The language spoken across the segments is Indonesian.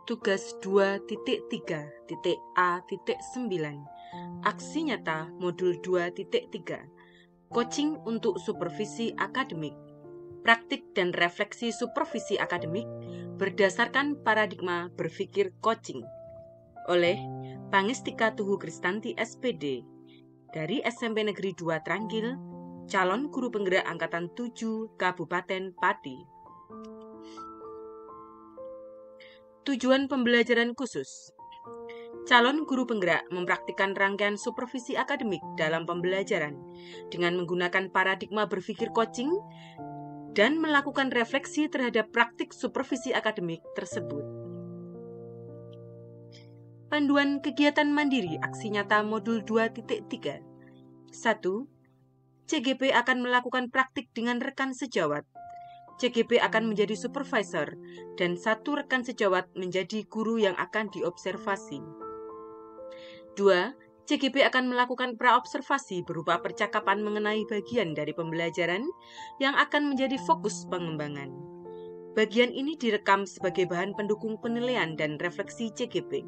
Tugas 2.3.A.9 Aksi nyata modul 2.3 Coaching untuk supervisi akademik. Praktik dan refleksi supervisi akademik berdasarkan paradigma berpikir coaching oleh Pangestika Tuhu Kristanti SPD dari SMP Negeri 2 Trangkil, calon guru penggerak Angkatan 7 Kabupaten Pati. Tujuan pembelajaran khusus. Calon guru penggerak mempraktikkan rangkaian supervisi akademik dalam pembelajaran dengan menggunakan paradigma berpikir coaching dan melakukan refleksi terhadap praktik supervisi akademik tersebut. Panduan kegiatan mandiri aksi nyata modul 2.3. 1. CGP akan melakukan praktik dengan rekan sejawat. CGP akan menjadi supervisor dan satu rekan sejawat menjadi guru yang akan diobservasi. 2. CGP akan melakukan praobservasi berupa percakapan mengenai bagian dari pembelajaran yang akan menjadi fokus pengembangan. Bagian ini direkam sebagai bahan pendukung penilaian dan refleksi CGP.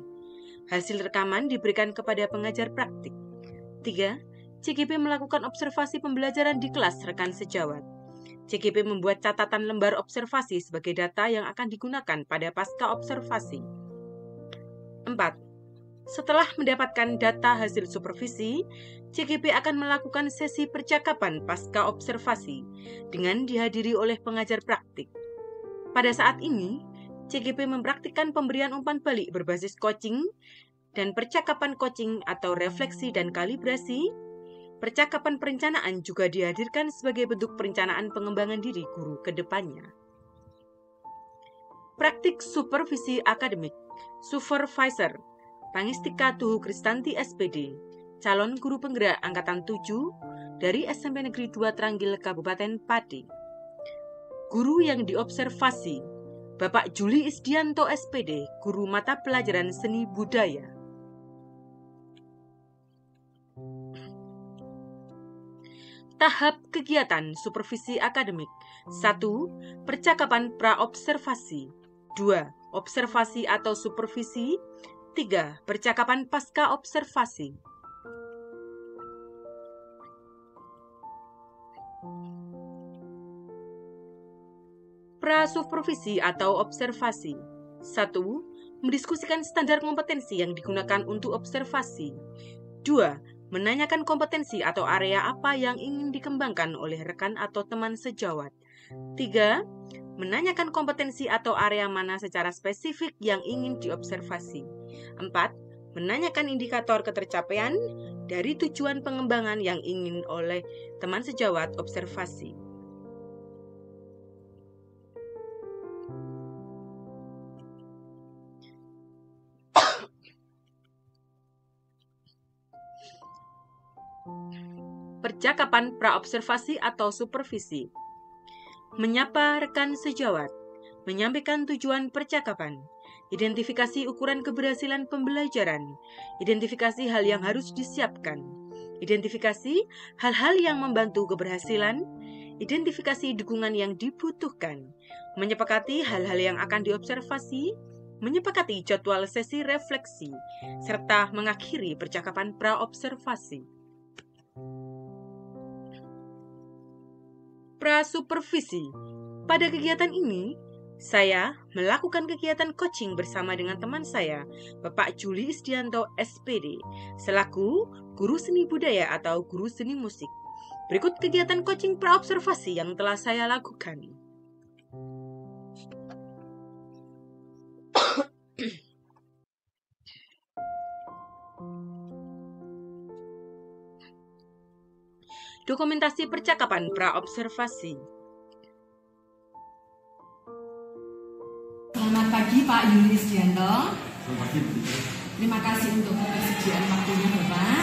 Hasil rekaman diberikan kepada pengajar praktik. 3. CGP melakukan observasi pembelajaran di kelas rekan sejawat. CGP membuat catatan lembar observasi sebagai data yang akan digunakan pada pasca observasi. 4. Setelah mendapatkan data hasil supervisi, CGP akan melakukan sesi percakapan pasca observasi dengan dihadiri oleh pengajar praktik. Pada saat ini, CGP mempraktikkan pemberian umpan balik berbasis coaching dan percakapan coaching atau refleksi dan kalibrasi. Percakapan perencanaan juga dihadirkan sebagai bentuk perencanaan pengembangan diri guru ke depannya. Praktik supervisi akademik. Supervisor Pangestika Tuhu Kristanti SPD, calon guru penggerak Angkatan 7 dari SMP Negeri 2 Trangkil Kabupaten Pati. Guru yang diobservasi Bapak Juli Isdianto SPD, guru mata pelajaran seni budaya. Tahap kegiatan supervisi akademik. 1. Percakapan praobservasi. 2. Observasi atau supervisi. 3. Percakapan pasca observasi. Prasupervisi atau observasi. 1. Mendiskusikan standar kompetensi yang digunakan untuk observasi. 2. Menanyakan kompetensi atau area apa yang ingin dikembangkan oleh rekan atau teman sejawat. 3. Menanyakan kompetensi atau area mana secara spesifik yang ingin diobservasi. 4. Menanyakan indikator ketercapaian dari tujuan pengembangan yang ingin oleh teman sejawat observasi. Percakapan praobservasi atau supervisi. Menyapa rekan sejawat. Menyampaikan tujuan percakapan. Identifikasi ukuran keberhasilan pembelajaran. Identifikasi hal yang harus disiapkan. Identifikasi hal-hal yang membantu keberhasilan. Identifikasi dukungan yang dibutuhkan. Menyepakati hal-hal yang akan diobservasi. Menyepakati jadwal sesi refleksi. Serta mengakhiri percakapan praobservasi. Prasupervisi. Pada kegiatan ini, saya melakukan kegiatan coaching bersama dengan teman saya, Bapak Juli Isdianto SPD, selaku guru seni budaya atau guru seni musik. Berikut kegiatan coaching praobservasi yang telah saya lakukan. Dokumentasi percakapan praobservasi. Selamat pagi Pak Juli Isdianto. Terima kasih untuk ketersediaan waktunya Bapak.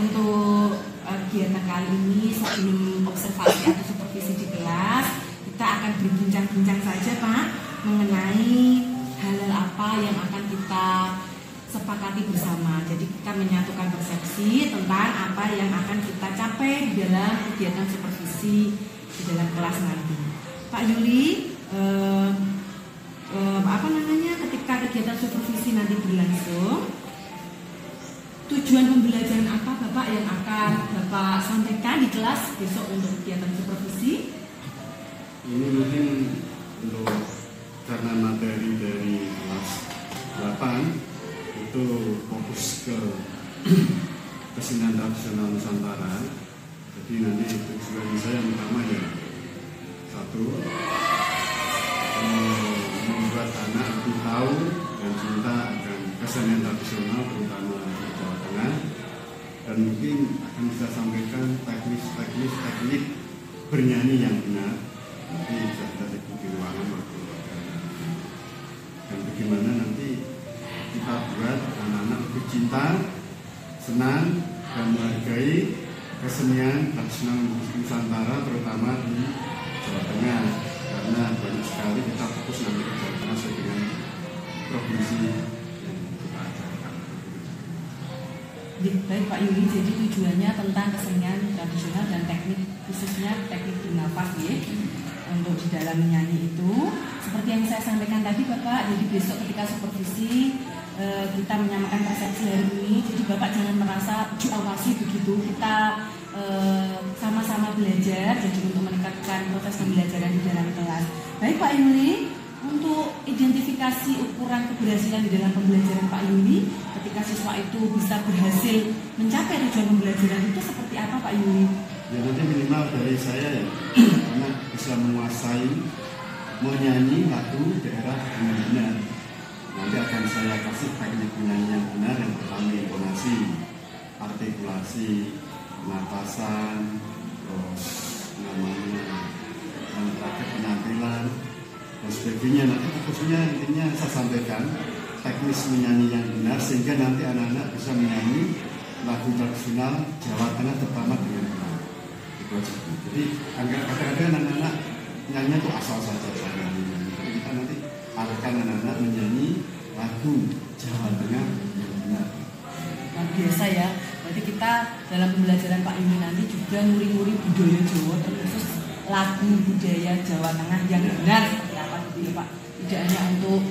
Untuk kegiatan kali ini sebelum observasi atau supervisi di kelas, kita akan berbincang-bincang saja Pak mengenai hal-hal apa yang akan kita sepakati bersama. Jadi kita menyatukan persepsi tentang apa yang akan kita capai di dalam kegiatan supervisi di dalam kelas nanti. Pak Yuli, ketika kegiatan supervisi nanti berlangsung, tujuan pembelajaran apa Bapak yang akan Bapak sampaikan di kelas besok untuk kegiatan supervisi? Ini mungkin untuk karena materi dari kelas 8 itu fokus ke kesenian tradisional Nusantara. Jadi nanti tujuan saya yang pertama ya satu, membuat anak lebih tahu dan cinta akan kesenian tradisional terutama di Jawa Tengah, dan mungkin akan bisa sampaikan teknik bernyanyi yang benar. Nanti bisa kita sebut di ruangan waktu dan bagaimana nanti kita buat anak-anak lebih cinta, senang dan menghargai kesenian tradisional Nusantara terutama di Jawa Tengah, karena banyak sekali kita fokus nanti ke Jawa Tengah sesuai dengan provinsi yang kita ajarkan. Baik Pak Yuli, jadi tujuannya tentang kesenian tradisional dan teknik, khususnya teknik bernafas ya, untuk di dalam menyanyi itu. Seperti yang saya sampaikan tadi Bapak, jadi besok ketika supervisi kita menyamakan persepsi hari ini, jadi Bapak jangan merasa diawasi begitu, kita sama-sama belajar, jadi untuk meningkatkan proses pembelajaran di dalam kelas. Baik Pak Yuli, untuk identifikasi ukuran keberhasilan di dalam pembelajaran Pak Yuli, ketika siswa itu bisa berhasil mencapai tujuan pembelajaran itu seperti apa Pak Yuli? Ya nanti minimal dari saya ya, karena bisa menguasai menyanyi lagu daerah dengan benar. Nanti akan saya kasih teknik menyanyi yang benar. Yang pertama intonasi, artikulasi, pernapasan, terus namanya yang terakhir penampilan dan sebagainya. Nanti fokusnya intinya saya sampaikan teknis menyanyi yang benar sehingga nanti anak-anak bisa menyanyi lagu tradisional Jawa Tengah terutama dengan benar. Jadi kadang-kadang anak-anak nyanyi itu asal saja nyanyi. Jadi kita nanti arahkan anak-anak menyanyi lagu Jawa Tengah yang benar. Luar biasa ya. Berarti kita dalam pembelajaran Pak Yuli nanti juga nguri-nguri budaya Jawa, terkhusus lagu budaya Jawa Tengah yang benar seperti apa gitu ya Pak. Tidak hanya untuk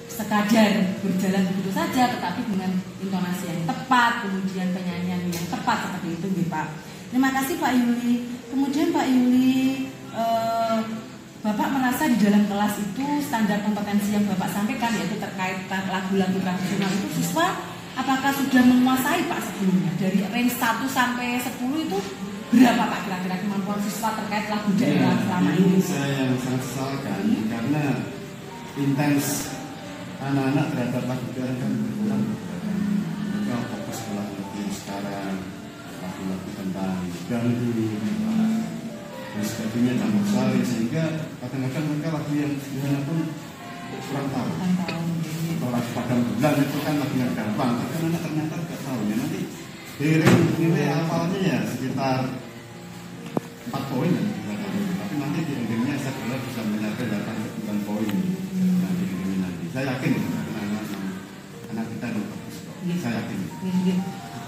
sekadar berjalan begitu saja, tetapi dengan intonasi yang tepat, kemudian penyanyian yang tepat seperti itu ya Pak. Terima kasih Pak Yuli. Kemudian Pak Yuli, Bapak merasa di dalam kelas itu standar kompetensi yang Bapak sampaikan yaitu terkait lagu-lagu tradisional itu siswa apakah sudah menguasai Pak sebelumnya? Dari range 1 sampai 10 itu berapa Pak kira-kira kemampuan siswa terkait lagu daerah selama ini? Saya yang sangat sesalkan karena intens anak-anak terhadap lagu daerah kan berkurang. Mereka fokus ke lagu sekarang, lagu-lagu tentang dangdut dan sebagainya, campur sari, sehingga kadang-kadang mereka lagu yang sebenarnya pun kurang tahu. Kalau lagu Padang Bulan itu kan lagu yang gampang, tapi anak ternyata tidak tahu. Ya nanti nilai hafalnya ya sekitar 4 poin, tapi nanti di endingnya saya kira bisa mencapai 8 ke 9 poin. Nanti saya yakin anak kita bagus kok. Saya yakin.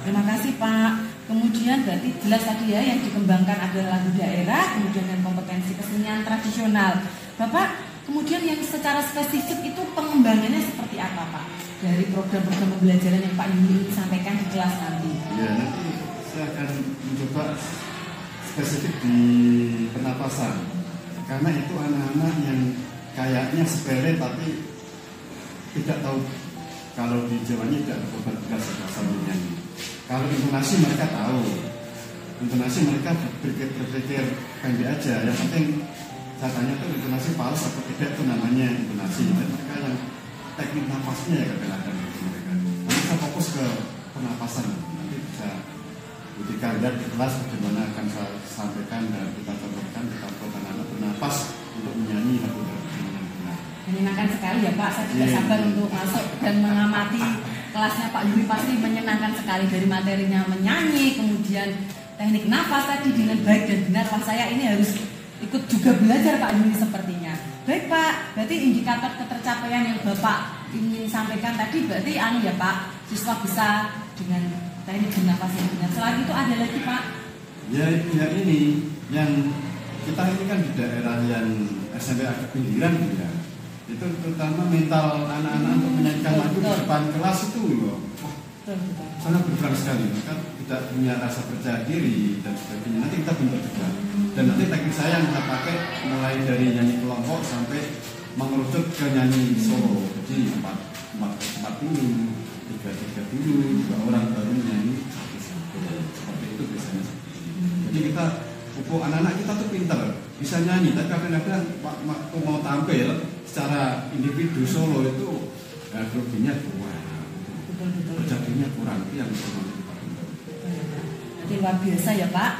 Terima kasih Pak. Kemudian berarti jelas tadi ya yang dikembangkan adalah lagu daerah, kemudian yang kompetensi kesenian tradisional. Bapak, kemudian yang secara spesifik itu pengembangannya seperti apa Pak? Dari program-program pembelajaran yang Pak Yuli sampaikan di kelas nanti. Ya, nanti saya akan mencoba spesifik di pernapasan. Karena itu anak-anak yang kayaknya sepele tapi tidak tahu kalau di Jawanya tidak ada obat beras bahasa menyanyi. Kalau intonasi mereka tahu, intonasi mereka berpikir pendek aja. Yang penting saya tanya tuh intonasi fals atau tidak itu namanya intonasi. Dan mereka yang teknik nafasnya ya kadang-kadang mereka. Nanti saya fokus ke pernapasan. Nanti bisa ketika lihat di kelas bagaimana akan saya sampaikan dan kita contohkan kita buat anak-anak bernapas untuk menyanyi lagu tradisional. Menyenangkan sekali ya Pak, saya tidak sabar untuk masuk dan mengamati kelasnya Pak Yuli. Pasti menyenangkan sekali dari materinya menyanyi, kemudian teknik nafas tadi dengan baik dan benar. Wah, saya ini harus ikut juga belajar Pak Yuli sepertinya. Baik Pak, berarti indikator ketercapaian yang Bapak ingin sampaikan tadi berarti ya Pak, siswa bisa dengan teknik bernafas yang benar. Selain itu ada lagi Pak? Ya ini yang kita ini kan di daerah yang SMP agak pinggiran gitu ya. Itu terutama mental anak-anak untuk menyanyikan lagu di depan kelas itu loh, sangat berperan sekali. Maka tidak punya rasa percaya diri dan sebagainya. Nanti kita bentuk juga. Dan nanti teknik saya yang kita pakai mulai dari nyanyi kelompok sampai mengerucut ke nyanyi solo. Jadi 4 dulu, 3 dulu, 2 orang baru nyanyi satu. Seperti itu biasanya. Jadi kita pupuk anak-anak kita tuh pintar, bisa nyanyi. Tapi kadang-kadang waktu mau tampil secara individu solo itu groginya kurang, berjadinya kurang. Itu yang perlu kita bentuk. Jadi luar biasa ya Pak.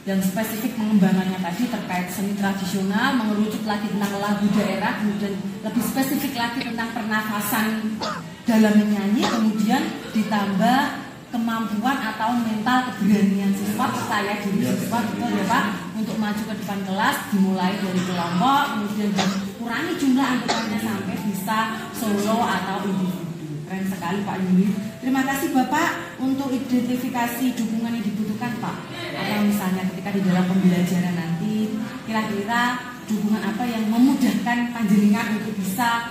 Dan spesifik pengembangannya tadi terkait seni tradisional, mengerucut lagi tentang lagu daerah, kemudian lebih spesifik lagi tentang pernafasan dalam menyanyi, kemudian ditambah kemampuan atau mental keberanian siswa, percaya diri siswa, betul ya Pak, untuk maju ke depan kelas, dimulai dari kelompok, kemudian kurangi jumlah anggotanya sampai bisa solo atau individu. Keren sekali Pak Yuli. Terima kasih Bapak untuk identifikasi dukungan yang dibutuhkan Pak. Atau misalnya ketika di dalam pembelajaran nanti, kira-kira dukungan apa yang memudahkan panjenengan untuk bisa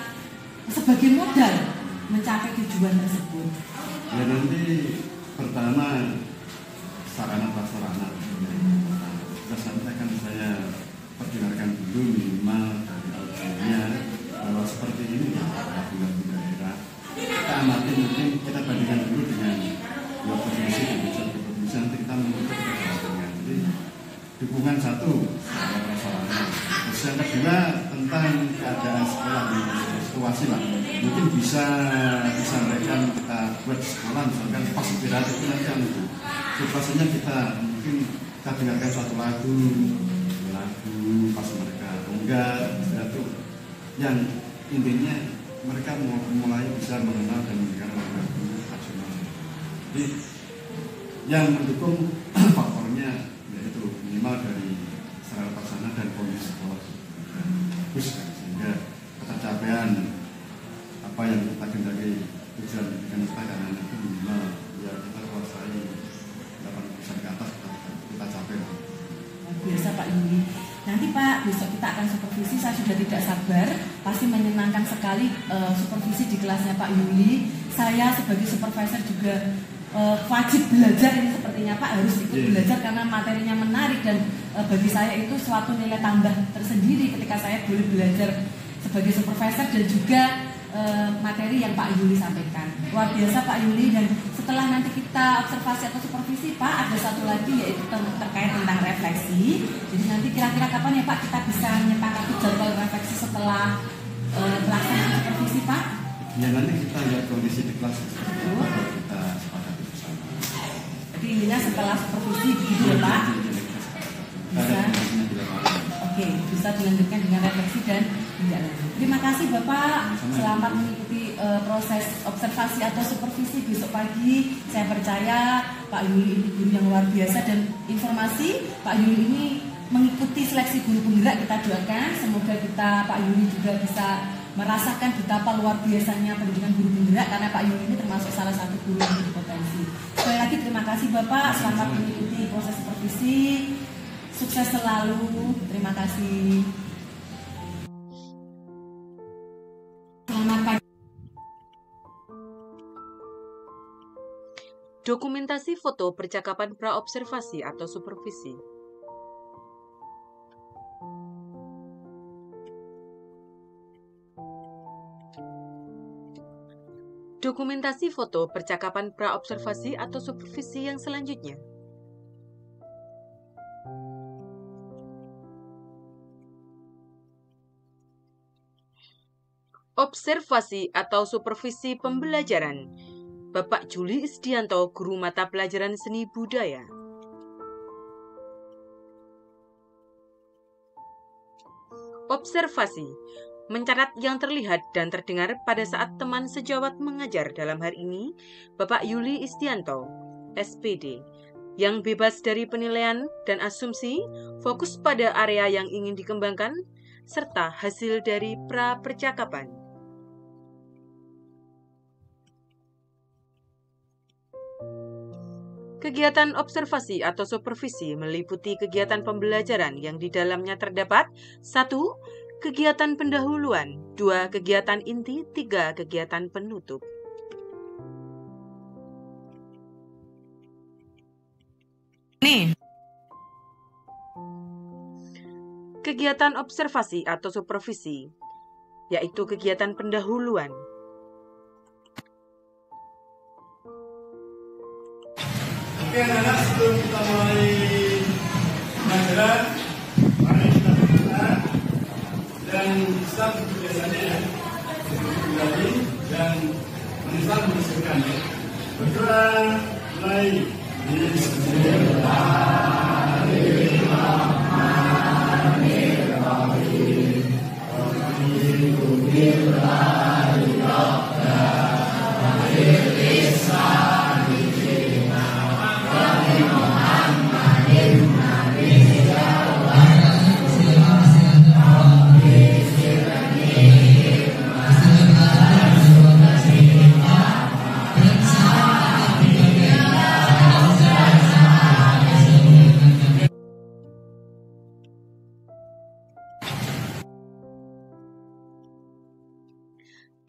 sebagai modal mencapai tujuan tersebut. Ya nanti pertama sarana prasarana. Terus nanti akan saya perdengarkan dulu minimal dari audionya bahwa seperti ini ya lagu-lagu daerah. Kita amati mungkin kita bandingkan dulu dengan dua provinsi nanti kita mengukur dengan jadi dukungan satu sarana prasarana. Terus yang kedua tentang keadaan sekolah di situasi lah. Mungkin bisa disampaikan kita buat sekolah misalkan pas istirahat itu nanti kan itu situasinya kita mungkin kita dengarkan suatu lagu pas mereka enggak istirahat itu yang intinya mereka mulai bisa mengenal dan mendengar lagu nasional. Jadi yang mendukung faktornya yaitu minimal dari sarana prasarana dan kondisi sekolah bagus kan, sehingga ketercapaian apa yang kita kendaki tujuan pendidikan kita karena itu minimal ya kita kuasai 80% ke atas kita capai. Biasa Pak Yuli. Nanti Pak besok kita akan supervisi, saya sudah tidak sabar, pasti menyenangkan sekali supervisi di kelasnya Pak Yuli. Saya sebagai supervisor juga wajib belajar ini sepertinya Pak, harus ikut belajar karena materinya menarik dan bagi saya itu suatu nilai tambah tersendiri ketika saya boleh belajar sebagai supervisor dan juga materi yang Pak Yuli sampaikan. Luar biasa Pak Yuli. Dan setelah nanti kita observasi atau supervisi Pak, ada satu lagi yaitu terkait tentang refleksi. Jadi nanti kira-kira kapan ya Pak kita bisa menyepakati jadwal refleksi setelah pelaksanaan supervisi Pak? Ya nanti kita lihat kondisi di kelas kita sepakati bersama. Jadi intinya setelah supervisi begitu ya Pak? Bisa. Oke, bisa dilanjutkan dengan refleksi dan tindak lanjut. Terima kasih Bapak, selamat mengikuti proses observasi atau supervisi besok pagi. Saya percaya Pak Yuli ini guru yang luar biasa dan informasi Pak Yuli ini mengikuti seleksi guru penggerak. Kita doakan semoga Pak Yuli juga bisa merasakan betapa luar biasanya pendidikan guru penggerak karena Pak Yuli ini termasuk salah satu guru yang berpotensi. Sekali lagi terima kasih Bapak, selamat mengikuti proses supervisi. Sukses selalu. Terima kasih. Selamat pagi. Dokumentasi foto percakapan praobservasi atau supervisi. Dokumentasi foto percakapan praobservasi atau supervisi yang selanjutnya. Observasi atau supervisi pembelajaran. Bapak Juli Isdianto, guru mata pelajaran seni budaya. Observasi mencatat yang terlihat dan terdengar pada saat teman sejawat mengajar, dalam hal ini Bapak Yuli Isdianto, SPD, yang bebas dari penilaian dan asumsi, fokus pada area yang ingin dikembangkan, serta hasil dari pra-percakapan. Kegiatan observasi atau supervisi meliputi kegiatan pembelajaran yang di dalamnya terdapat 1. Kegiatan pendahuluan, 2. Kegiatan inti, 3. Kegiatan penutup. Kegiatan observasi atau supervisi, yaitu kegiatan pendahuluan. Oke anak-anak, sebelum kita mulai pelajaran, mari kita berdoa dan start biasanya ya, kembali dan menyesal menyesalkan ya. Berdoa mulai.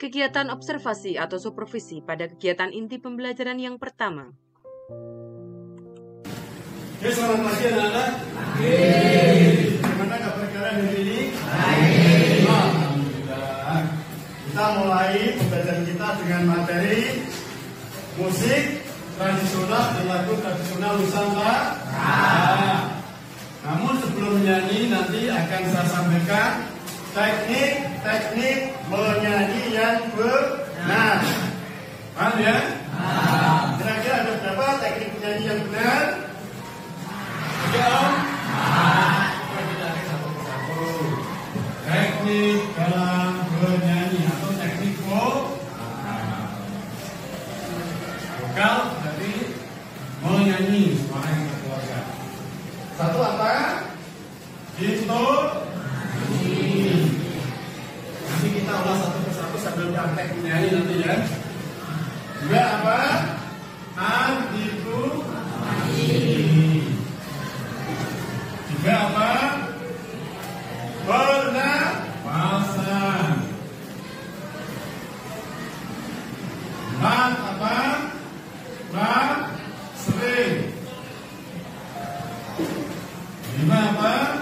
Kegiatan observasi atau supervisi pada kegiatan inti pembelajaran yang pertama. Oke, selamat pagi anak-anak. Bagaimana kabar kalian hari ini? Alhamdulillah. Kita mulai pembelajaran kita dengan materi musik tradisional dan lagu tradisional Nusantara. Namun sebelum menyanyi nanti akan saya sampaikan teknik menyanyi yang benar. Paham ya? Kira-kira ada berapa teknik menyanyi yang benar? Oke Om? Kita lihat satu persatu. Teknik dalam bernyanyi atau teknik vokal berarti menyanyi suara yang terkeluarga. Satu apa? Nanti kita ulas satu persatu sambil praktek menyanyi nanti ya. Juga apa? Juga apa? Pernapasan. Apa? Sering. 5 apa?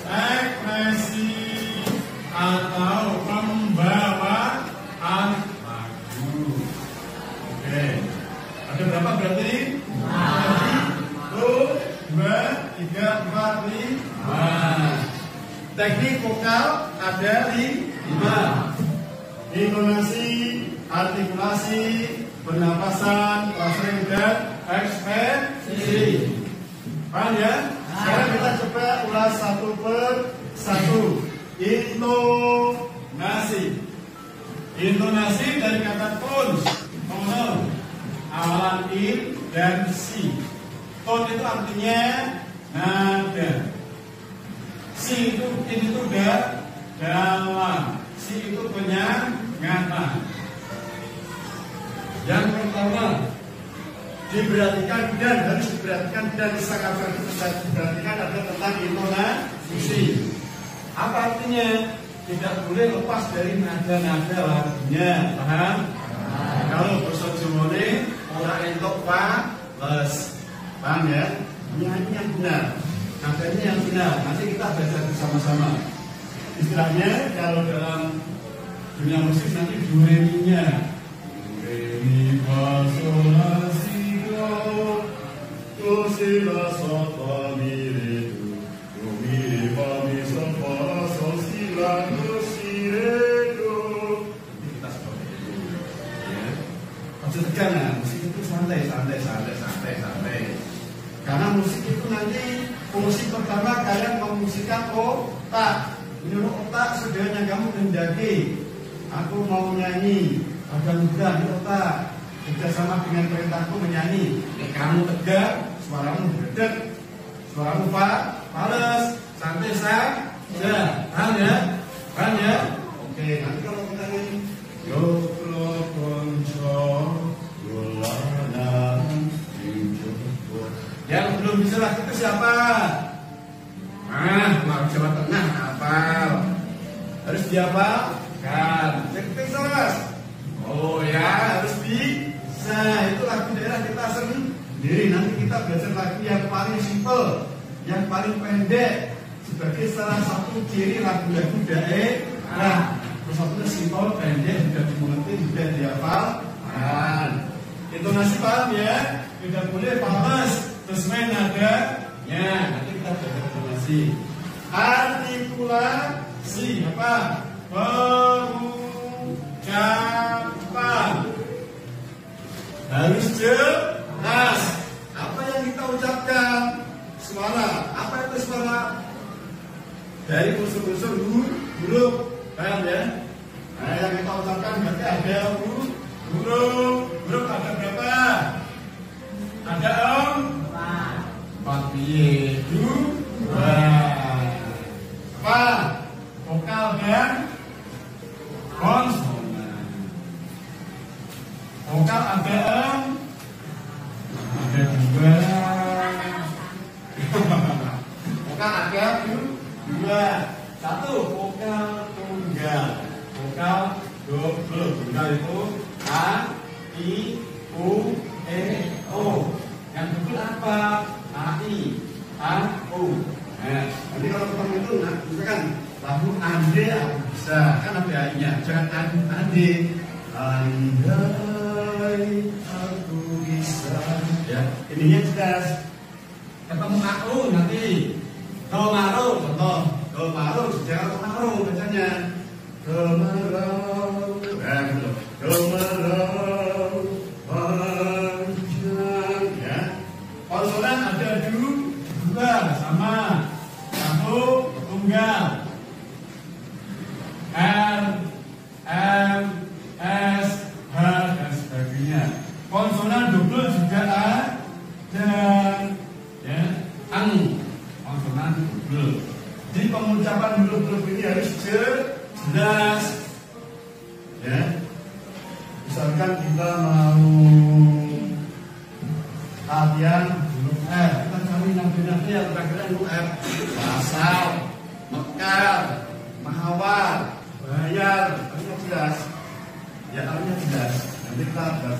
Ekspresi atau pembawaan lagu. Oke. Ada berapa berarti? 1, 2, 3, 4, 5. Teknik vokal ada 5. Intonasi, artikulasi, pernapasan, pasang dan ekspresi. Paham ya? Sekarang kita coba ulas satu per satu. Intonasi dari kata tone, awalan in dan si. Tone itu artinya nada. Si itu in itu dalam, si itu penyangatan. Yang pertama diperhatikan dan harus diperhatikan dan sangat diperhatikan adalah tentang intonasi. Apa artinya? Tidak boleh lepas dari nada-nada lagunya, paham? Kalau basa Jawane ora entuk fales, paham ya? Nyanyi yang benar, nadanya yang benar. Nanti kita belajar bersama-sama. Istilahnya kalau dalam dunia musik nanti do re mi-nya. Re mi fa sol la si do si la sol fa mi re do mi re fa mi sol fa sol si la do si re do. Kita seperti itu ya. Ojo tegang, musik itu santai. Karena musik itu nanti fungsi pertama kalian memusikkan otak. Menurut otak sebenarnya kamu mendaki. Aku mau nyanyi, ada mudah di otak. Kerjasama dengan perintahku menyanyi. Kamu tegak, suaramu gede, suaramu fales, santai saja. Paham ya? Oke, nanti kalau kita nyanyi yo lo konco gulana injo Yang belum bisa lagi itu siapa? Mau Jawa Tengah hafal. Harus dihafalkan. Yang salah. Oh ya, harus bisa. Itu lagu daerah kita sendiri. Nanti kita belajar lagu yang paling simpel, yang paling pendek, sebagai salah satu ciri lagu-lagu daerah. Terus satunya simpel, pendek, sudah dimengerti, sudah dihafalkan. Intonasi paham ya? Tidak boleh fals, sesuai nadanya. Nanti kita belajar intonasi. Artikulasi apa? Pengucapan harus jelas. Apa yang kita ucapkan? Suara. Apa itu suara? Dari unsur-unsur huruf. Paham ya? Nah, yang kita ucapkan berarti ada huruf. Huruf ada berapa? Ada 4 piye? 2. Apa? Vokal dan konsonan. Vokal ada 2. Vokal ada 2. 1 vokal tunggal. Vokal double. Tunggal itu A, I, U, E, O. Yang double apa? A, I, A, U. Nah, nanti kalau ketemu itu, misalkan lagu Ande aku bisa, kan ada A-nya. Jangan Ande. Andai aku bisa. Ya, ininya jelas. Ketemu aku nanti. Kemarau, contoh. Kemarau, sejarah kemarau bacanya. Kemarau, gitu. Kemarau panjang, ya. Konsonan ada 2, sama. 1 tunggal. R, M, S, H dan sebagainya. Konsonan double juga ada, ya. Konsonan double. Jadi pengucapan huruf-huruf ini harus jelas, ya. Misalkan kita mau latihan huruf R, kita cari nabi-nabi yang terakhir huruf R. Asal, mekar, mahawar, bayar, artinya jelas. Ya, artinya jelas. Nanti kita bahas.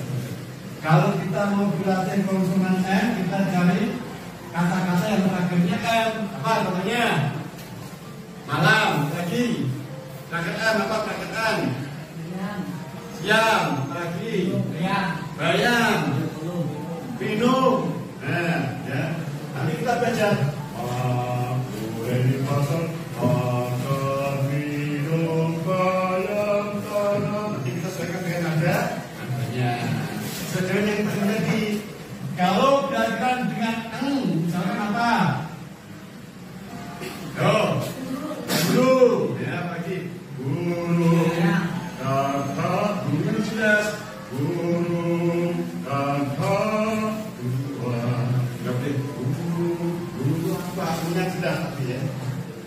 Kalau kita mau berlatih konsonan M, kita cari kata-kata yang terakhirnya M. Apa namanya? Malam, pagi. Terakhir M apa terakhir M? Siang, pagi. Bayam, minum. Nah, ya. Nanti kita baca. Ini pasal. Minum, bayam, tanam. Nanti kita sesuaikan dengan nadanya. Sesuai yang terjadi. Kalau berkaitan dengan misalkan apa? Guru, ya pagi. Guru, kata, guru kan jelas. Guru, kata, dua. Berarti guru apa? Punya jelas tapi ya.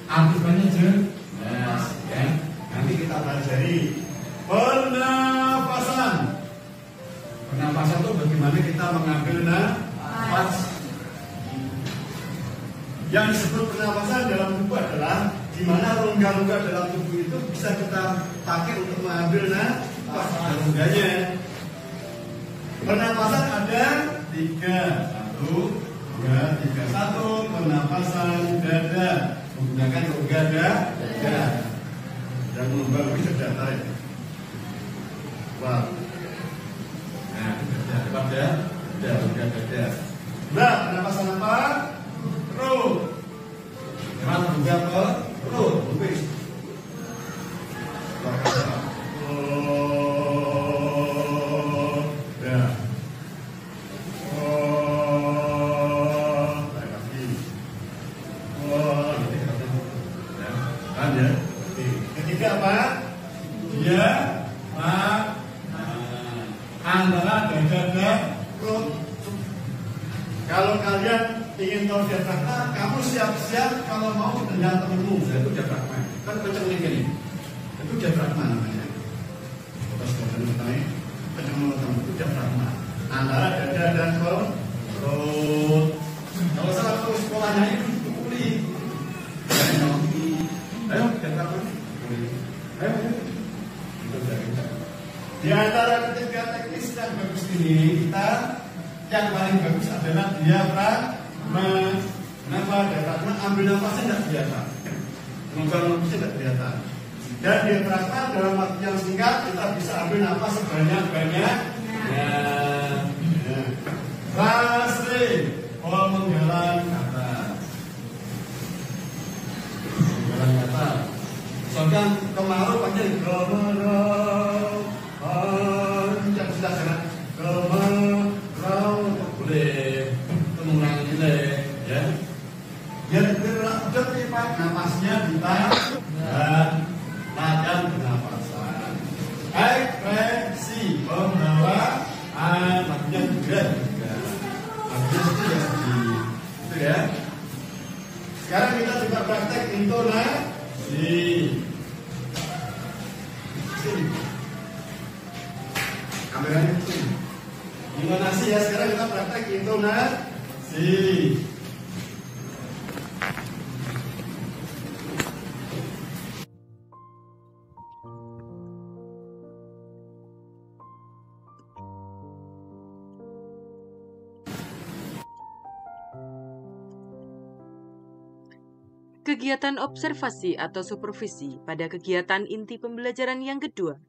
Artinya jelas, ya. Nanti kita pelajari pernapasan. Pernapasan itu bagaimana kita mengambil nafas. Yang disebut pernapasan dalam tubuh adalah di mana rongga-rongga dalam tubuh itu bisa kita pakai untuk mengambil nafas. Rongganya. Pernapasan ada 3. 1, 2, 3. 1. Pernapasan dada menggunakan rongga dada. Dan mengembang lebih sudah tarik. Wow. Nah, pada rongga dada. Nah, pernapasan apa? Perut. Jangan juga perut. Lebih. Ya. Tarik lagi. Kan ya. Ketiga apa? Dia antara dada dan perut. Kalau kalian ingin tahu diafragma, kamu siap-siap kalau mau dengan temanmu. Itu diafragma. Kan kencang ini. Itu diafragma namanya. Terus kemudian naik, kencang teman itu diafragma. Antara dada dan perut. naik pulih. Ayo, kita ayo. Di antara ketiga teknis yang bagus ini, kita yang paling bagus adalah diafragma. Kenapa? Karena ambil nafasnya tidak kelihatan, mengeluarkan nafasnya tidak kelihatan. Dan diafragma dalam waktu yang singkat kita bisa ambil nafas sebanyak-banyaknya. Rasri, menggalang kata. Menggalang kata. Soalnya kemarau panjang kemarau, yang sudah sangat kemarau boleh, mengurangi nilai, ya. Biar cepat napasnya ditahan dan latihan pernapasan. Ekspresi pembawaan lagunya juga. Itu ya. Sekarang kita coba praktek intonasi. Sini. Kameranya sini. Intonasi ya. Sekarang kita praktek intonasi. Kegiatan observasi atau supervisi pada kegiatan inti pembelajaran yang kedua.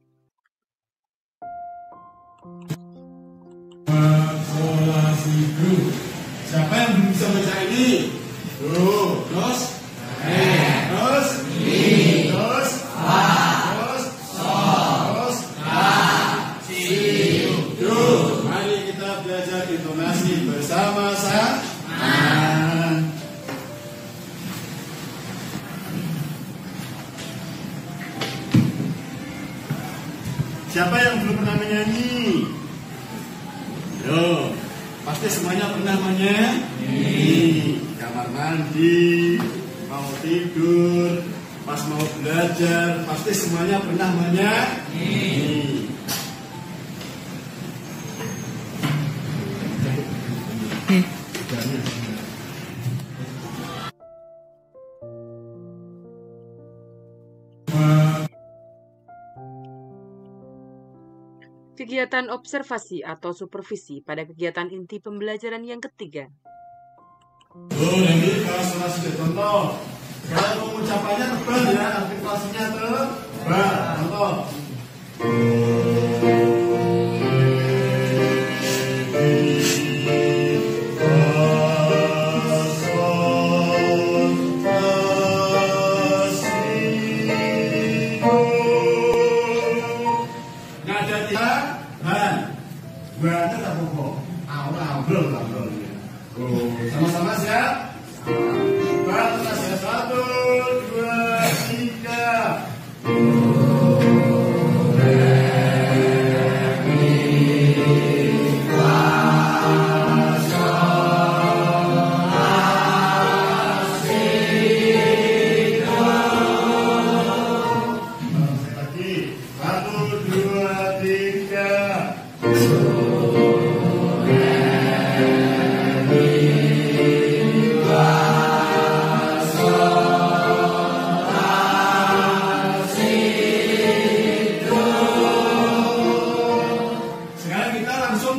Siapa yang belum bisa baca ini? Terus, terus, terus, mari kita belajar intonasi bersama-sama. Siapa yang belum pernah menyanyi? Yo, pasti semuanya pernah menyanyi. Kamar mandi, mau tidur, pas mau belajar, pasti semuanya pernah menyanyi. Kegiatan observasi atau supervisi pada kegiatan inti pembelajaran yang ketiga. Nanti kalau salah sudah contoh, kalau pengucapannya tebal ya, artikulasinya tebal. Contoh. Sama-sama siap? Batas ya, 1, 2, 3. Lagi, 1, 2, 3.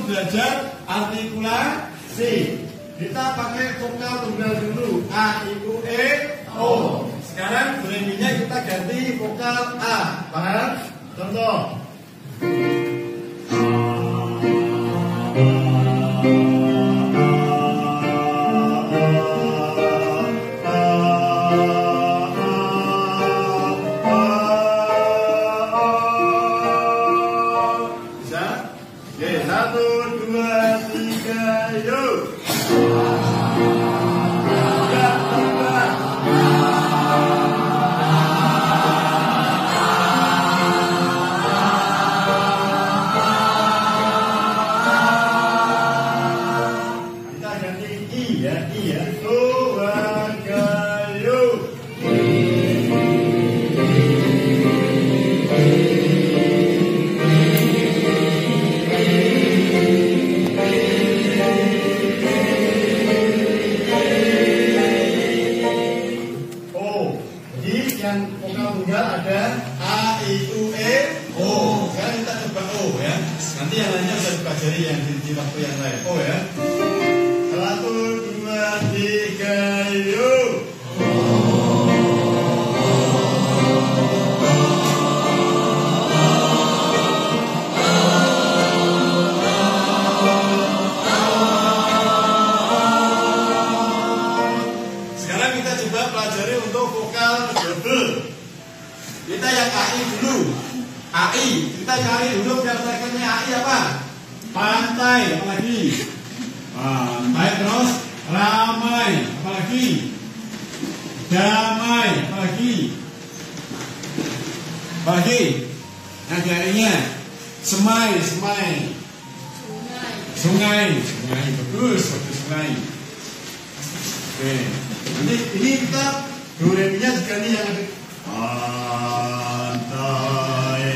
Belajar artikulasi. Kita pakai vokal tunggal dulu, A, I, U, E, O. Sekarang brandingnya kita ganti vokal A. Paham? Contoh. Oke, 1, 2, 3, yuk. Gayo. Sekarang kita coba pelajari untuk vokal double. Kita yang AI dulu. AI, kita cari dulu biar terakhirnya AI apa? Pantai, apalagi? Pantai terus ramai, apalagi? Damai, apalagi? Apalagi? Nah jarinya semai, semai. Sungai, sungai, bagus, bagus sungai. Oke, nanti ini kita durasinya sekali yang ada. Pantai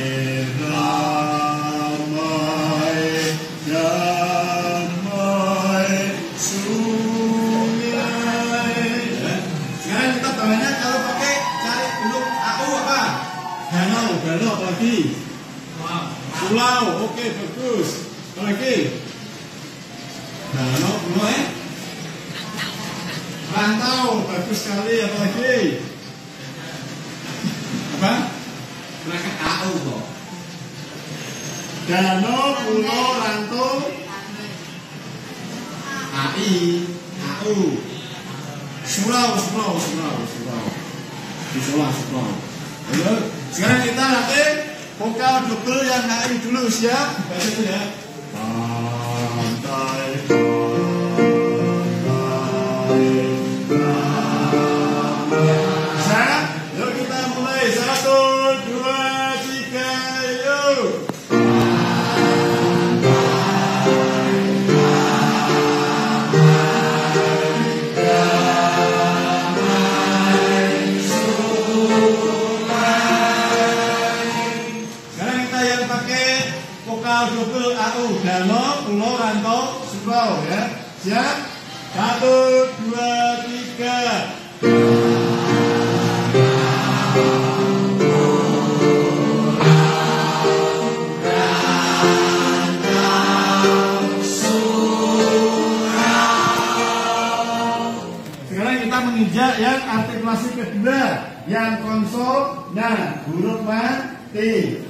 ramai, damai, sungai. Ya. Sekarang kita bawahnya kalau pakai cari dulu aku apa? Danau, danau apa lagi? Pulau, oke bagus. Apa lagi? Danau, pulau rantau, bagus sekali. Apa lagi? Apa? Mereka AU kok. Danau, pulau, rantau, AI, AU, surau, surau, surau, surau, di surau, surau. Ayo, sekarang kita latih vokal double yang AI dulu, siap? Baca dulu ya. Pantai, yuk kita mulai 1, 2, 3, yuk. Sekarang kita yang pakai vokal double AU, danau, pulau, rantau, surau ya. Siap? 1, 2, 3. Sekarang kita menginjak yang artikulasi kedua, yang konsonan, huruf mati.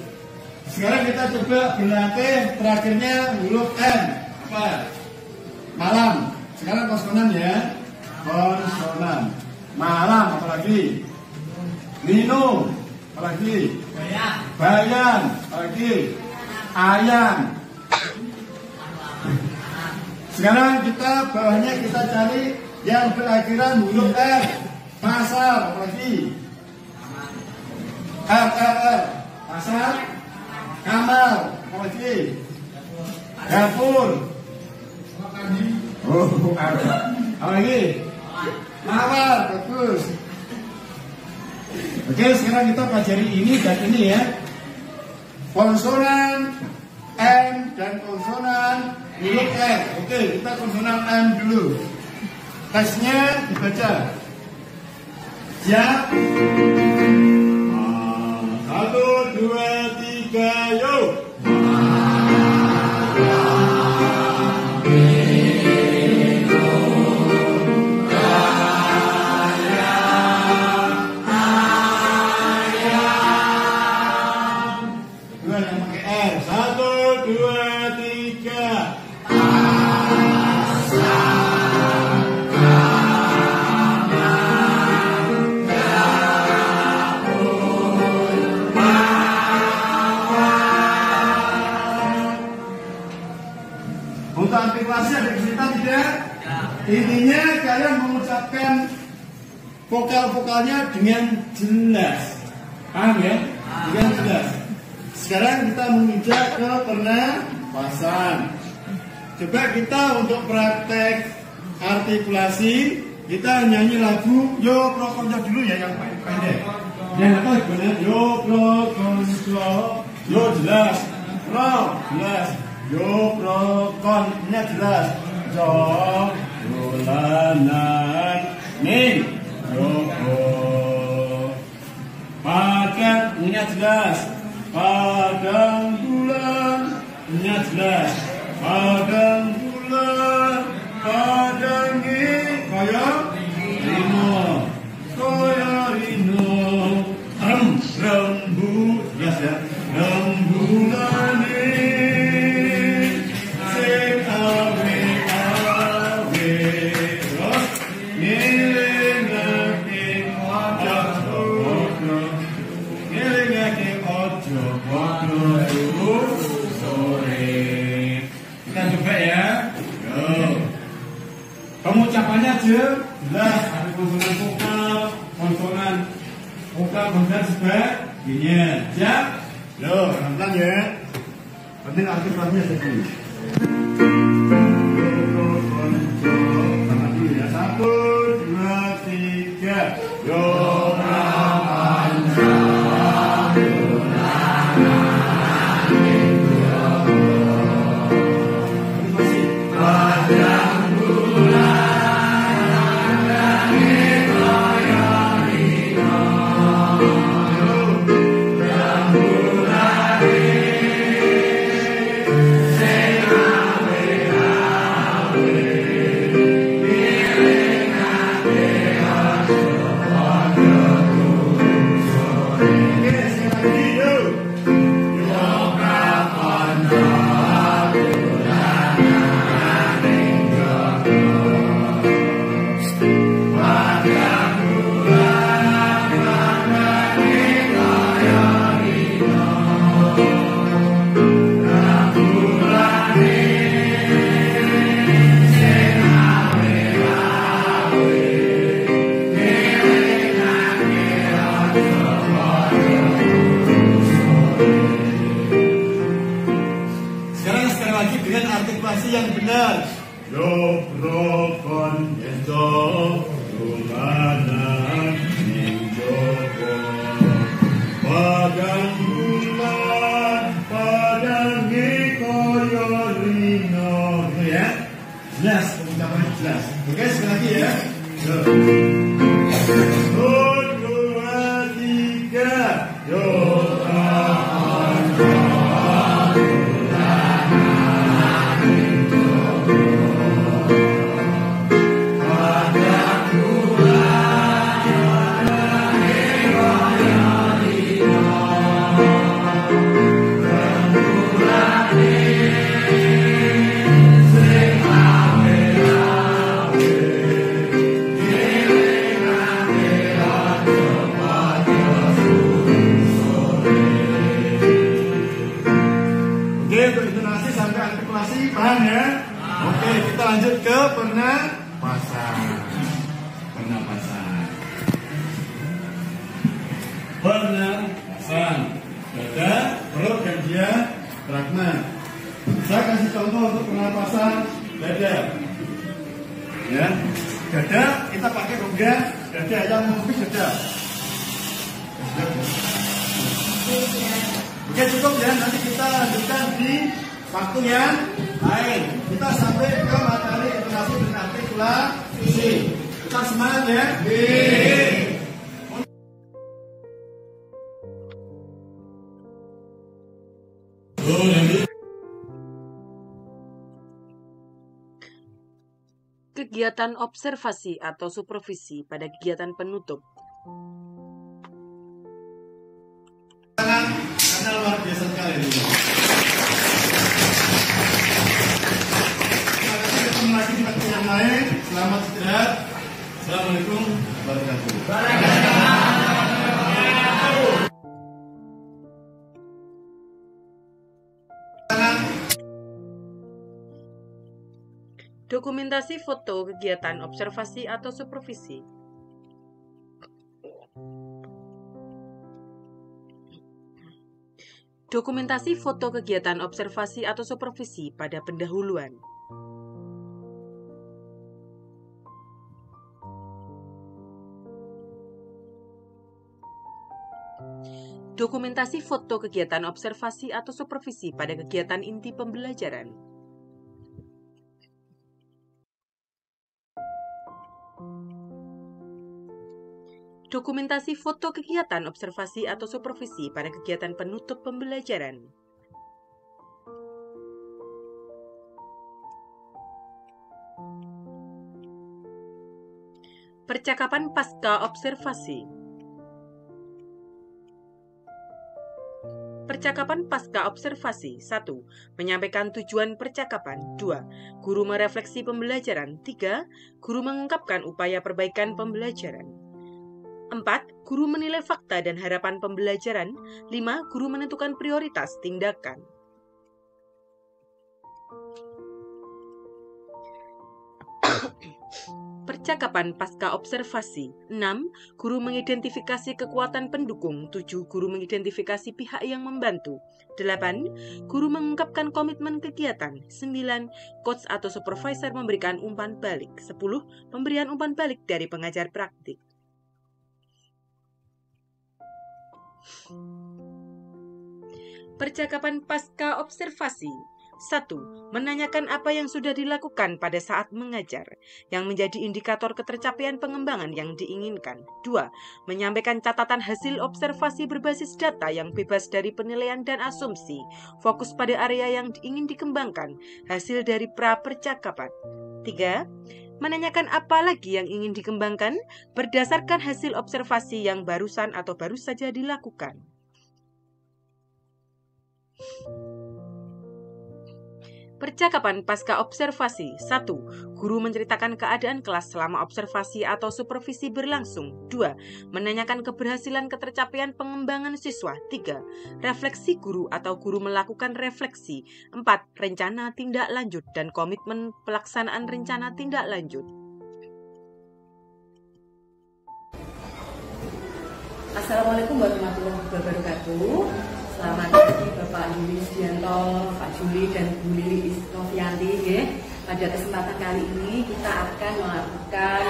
Sekarang kita coba berlatih terakhirnya huruf M. Apa? Malam. Sekarang konsonan ya. Konsonan. Malam, apalagi? Minum, apalagi? Bayam, apalagi? Ayam. Sekarang kita bawahnya kita cari yang berakhiran huruf R. Pasar, apalagi? R. Pasar. Kamar, apalagi? Dapur. Oh, apalagi? Mawar, bagus. Oke, sekarang kita pelajari ini dan ini ya. Konsonan M dan konsonan huruf R. Oke, kita konsonan M dulu. Tesnya dibaca. Siap? 1, 2, 3, yuk. Untuk artikulasi ada kesulitan tidak? Intinya kalian mengucapkan vokal-vokalnya dengan jelas. Paham ya? Dengan jelas. Sekarang kita menginjak ke pernapasan. Coba kita untuk praktek artikulasi, kita nyanyi lagu Yo Pro Konco dulu ya, yang pendek. Yang apa gimana? Yo Pro Konco, yo jelas, Pro jelas. Yo pro konnya jelas. Jo dolanan ning yo padangnya jelas. Padang bulannya jelas. Padang bulan padangi kaya Rino, koyo Rino, jelas ya, rembulane, sing awe-awe, terus ngelingake ojo padha, ngelingake ojo padha turu sore. Kita coba ya. Yo. Pengucapannya jelas, ada konsonan vokal, konsonan sebagainya. Siap? Yo, pelan-pelan ya. Penting artikulasinya segini. Ya, 1, 2, 3. Yo, sekali lagi dengan artikulasi yang benar. Yo prokon yeso rumana ning joko padang bulan padang koyo rino, ya. Jelas, pengucapannya jelas. Oke, sekali lagi ya. Yo. 1, 2, 3. Yo. Untuk intonasi sampai artikulasi paham ya? Oke, kita lanjut ke pernapasan. Pernapasan. Dada, perut, dan diafragma. Saya kasih contoh untuk pernapasan dada. Ya, dada kita pakai rongga dada yang menghembus dada. Oke, cukup ya, nanti kita lanjutkan di waktu yang lain. Kita sampai ke materi intonasi dan artikulasi. Kita semangat ya. Kegiatan observasi atau supervisi pada kegiatan penutup. Karena luar biasa sekali ini. Terima kasih, ketemu lagi di waktu yang lain. Selamat istirahat. Assalamualaikum warahmatullahi wabarakatuh. Dokumentasi foto kegiatan observasi atau supervisi. Dokumentasi foto kegiatan observasi atau supervisi pada pendahuluan. Dokumentasi foto kegiatan observasi atau supervisi pada kegiatan inti pembelajaran. Dokumentasi foto kegiatan observasi atau supervisi pada kegiatan penutup pembelajaran. Percakapan pasca observasi. Percakapan pasca observasi. 1. Menyampaikan tujuan percakapan. 2. Guru merefleksi pembelajaran. 3. Guru mengungkapkan upaya perbaikan pembelajaran. 4. Guru menilai fakta dan harapan pembelajaran. 5. Guru menentukan prioritas tindakan. Percakapan pasca observasi. 6. Guru mengidentifikasi kekuatan pendukung. 7. Guru mengidentifikasi pihak yang membantu. 8. Guru mengungkapkan komitmen kegiatan. 9. Coach atau supervisor memberikan umpan balik. 10. Pemberian umpan balik dari pengajar praktik. Percakapan pasca observasi. 1. Menanyakan apa yang sudah dilakukan pada saat mengajar, yang menjadi indikator ketercapaian pengembangan yang diinginkan. 2. Menyampaikan catatan hasil observasi berbasis data yang bebas dari penilaian dan asumsi, fokus pada area yang ingin dikembangkan, hasil dari pra-percakapan. 3. Menanyakan apa lagi yang ingin dikembangkan berdasarkan hasil observasi yang barusan atau baru saja dilakukan. Percakapan pasca observasi. 1. Guru menceritakan keadaan kelas selama observasi atau supervisi berlangsung. 2. Menanyakan keberhasilan ketercapaian pengembangan siswa. 3. Refleksi guru atau guru melakukan refleksi. 4. Rencana tindak lanjut dan komitmen pelaksanaan rencana tindak lanjut. Assalamualaikum warahmatullahi wabarakatuh. Selamat pagi Bapak Yuli Sdianto, Pak Juli, dan Bu Lili Novianti. Pada kesempatan kali ini kita akan melakukan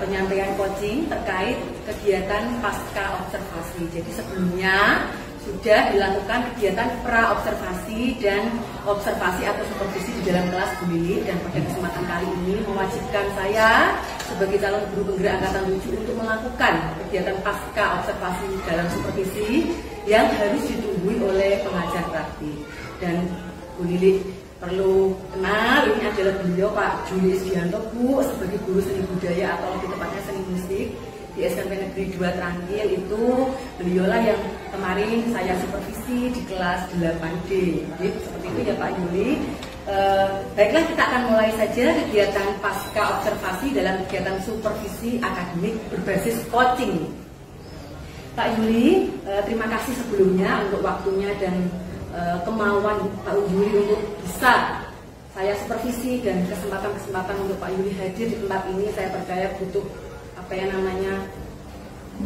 penyampaian coaching terkait kegiatan pasca observasi. Jadi sebelumnya sudah dilakukan kegiatan pra-observasi dan observasi atau supervisi di dalam kelas Bu Lili, dan pada kesempatan kali ini mewajibkan saya sebagai calon guru penggerak angkatan 7 untuk melakukan kegiatan pasca observasi dalam supervisi yang harus ditunggui oleh pengajar praktik. Dan Bu Lili perlu kenal, ini adalah beliau Pak Juli Sdianto, Bu, sebagai guru seni budaya atau lebih tepatnya seni musik di SMP Negeri 2 Trangkil. Itu beliaulah yang kemarin saya supervisi di kelas 8D. Jadi seperti itu ya Pak Juli. Baiklah, kita akan mulai saja kegiatan pasca observasi dalam kegiatan supervisi akademik berbasis coaching. Pak Yuli, terima kasih sebelumnya untuk waktunya dan kemauan Pak Yuli untuk bisa saya supervisi, dan kesempatan-kesempatan untuk Pak Yuli hadir di tempat ini saya percaya butuh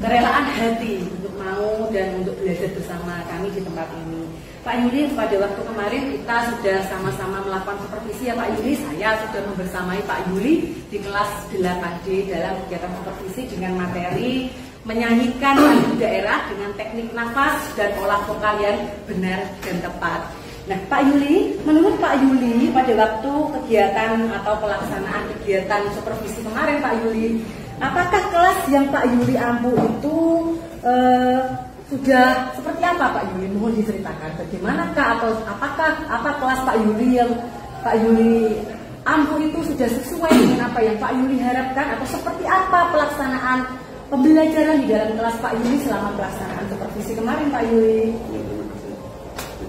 kerelaan hati untuk mau dan untuk belajar bersama kami di tempat ini. Pak Yuli, pada waktu kemarin kita sudah sama-sama melakukan supervisi ya Pak Yuli. Saya sudah membersamai Pak Yuli di kelas 8D dalam kegiatan supervisi dengan materi menyanyikan lagu daerah dengan teknik nafas dan olah vokal yang benar dan tepat. Nah, Pak Yuli, menurut Pak Yuli pada waktu kegiatan atau pelaksanaan kegiatan supervisi kemarin Pak Yuli, apakah kelas yang Pak Yuli ampu itu sudah seperti apa Pak Yuli? Mohon diceritakan bagaimanakah atau apa kelas Pak Yuli yang Pak Yuli ampu itu sudah sesuai dengan apa yang Pak Yuli harapkan, atau seperti apa pelaksanaan pembelajaran di dalam kelas Pak Yuli selama pelaksanaan supervisi kemarin Pak Yuli? Ya, terima kasih.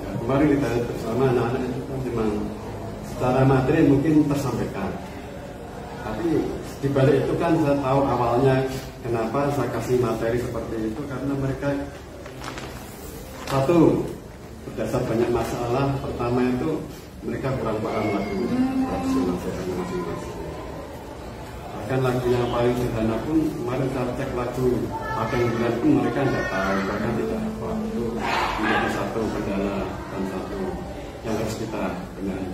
Ya, kemarin kita bersama anak-anak itu kan memang secara materi mungkin tersampaikan, tapi di balik itu kan saya tahu awalnya kenapa saya kasih materi seperti itu, karena mereka satu berdasar banyak masalah. Pertama itu mereka kurang paham lagu masing-masing. Bahkan lagu yang paling sederhana pun kemarin saya cek lagu Akeng Bulan pun mereka tidak tahu, bahkan tidak apa. Itu menjadi satu kendala dan satu yang harus kita benahi.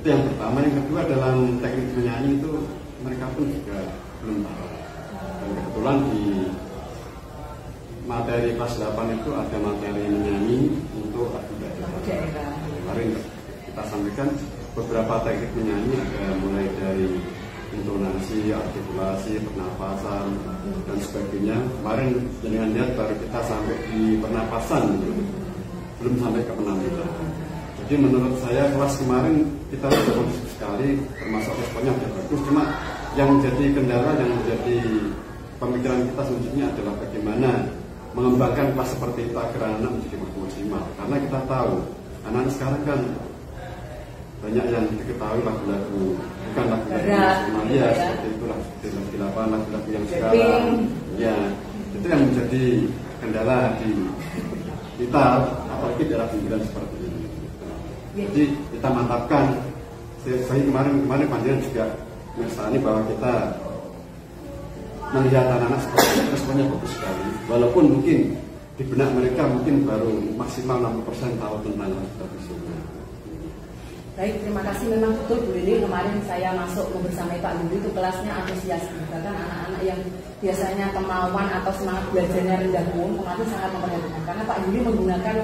Itu yang pertama. Yang kedua, dalam teknik menyanyi itu mereka pun juga belum tahu. Dan kebetulan di materi kelas 8 itu ada materi menyanyi untuk lagu daerah. Kemarin kita sampaikan beberapa teknik menyanyi, ada mulai dari intonasi, artikulasi, pernapasan, dan sebagainya. Kemarin dengan lihat baru kita sampai di pernapasan, belum sampai ke penampilan. Jadi menurut saya kelas kemarin kita bagus sekali, termasuk responnya sudah bagus. Cuma yang menjadi kendala, yang menjadi pemikiran kita selanjutnya adalah bagaimana mengembangkan kelas seperti itu agar anak-anak menjadi maksimal. Karena kita tahu anak-anak sekarang kan banyak yang diketahui lagu-lagu bukan lagu-lagu nasional ya, seperti itu lagu-lagu yang sekarang ya, itu yang menjadi kendala di kita, apalagi daerah pinggiran seperti ini. Jadi kita mantapkan. Saya kemarin panjenengan juga mengesani bahwa kita melihat anak-anak seperti itu responnya bagus sekali. Walaupun mungkin di benak mereka mungkin baru maksimal 60% tahu tentang lagu sungai. Baik, terima kasih. Memang betul Bu Lili, kemarin saya masuk bersama Pak Yuli itu kelasnya antusias. Bahkan anak-anak yang biasanya kemauan atau semangat belajarnya rendah pun kemarin sangat memperhatikan. Karena Pak Yuli menggunakan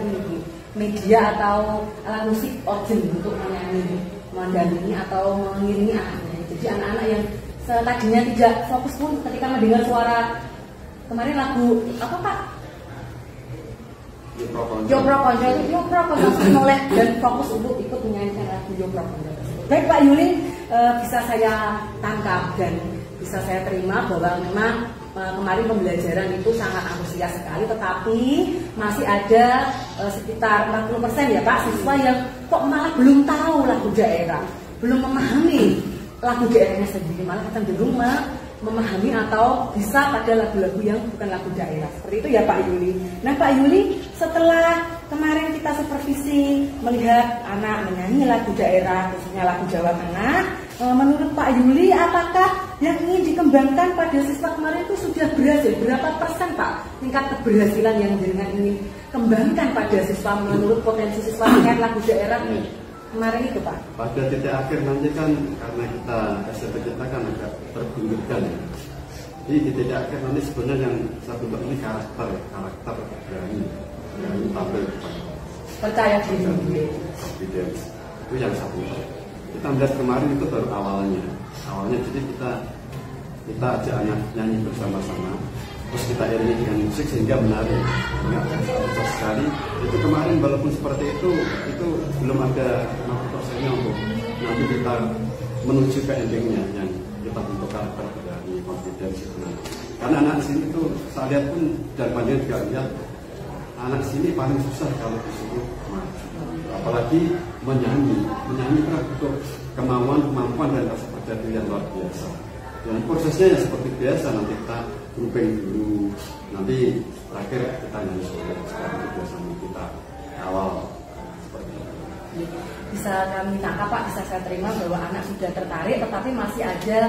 media atau alat musik organ untuk menyanyi, mendampingi atau mengiringi anaknya. Jadi anak-anak yang tadinya tidak fokus pun ketika mendengar suara kemarin lagu apa Pak? Yopro Konco menoleh dan fokus untuk ikut menyanyikan lagu Yopro Konco. Baik Pak Yuli, bisa saya tangkap dan bisa saya terima bahwa memang kemarin pembelajaran itu sangat antusias sekali, tetapi masih ada sekitar 40% ya Pak siswa yang kok malah belum tahu lagu daerah, belum memahami lagu daerahnya sendiri, malah cenderung memahami atau bisa pada lagu-lagu yang bukan lagu daerah. Seperti itu ya Pak Yuli. Nah Pak Yuli, setelah kemarin kita supervisi melihat anak menyanyi lagu daerah, khususnya lagu Jawa Tengah, menurut Pak Yuli apakah yang ingin dikembangkan pada siswa kemarin itu sudah berhasil? Berapa persen Pak tingkat keberhasilan yang jenengan ingin kembangkan pada siswa menurut potensi siswa dengan lagu daerah ini kemarin itu Pak? Pada titik akhir nanti kan karena kita SMP kita kan agak terpinggirkan ya. Jadi di titik akhir nanti sebenarnya yang satu ini karakter berani tampil percaya diri. Confidence itu yang satu. Kita melihat kemarin itu baru awalnya jadi kita ajak anak nyanyi bersama-sama, terus kita iringi dengan musik sehingga menarik, mengingatkan besar sekali. Itu kemarin walaupun seperti itu belum ada 60%-nya untuk nanti kita menuju ke endingnya yang kita bentuk karakter dari confidence itu nanti. Karena anak sini tuh saya lihat pun dan panjang juga lihat anak sini paling susah kalau disuruh maju, apalagi menyanyi kan butuh kemampuan dan rasa percaya diri yang luar biasa. Dan prosesnya ya seperti biasa, nanti kita grouping dulu, nanti terakhir kita nyanyi solo. Sekarang itu biasanya kita awal seperti itu. Bisa kami tangkap Pak, bisa saya terima bahwa anak sudah tertarik, tetapi masih ada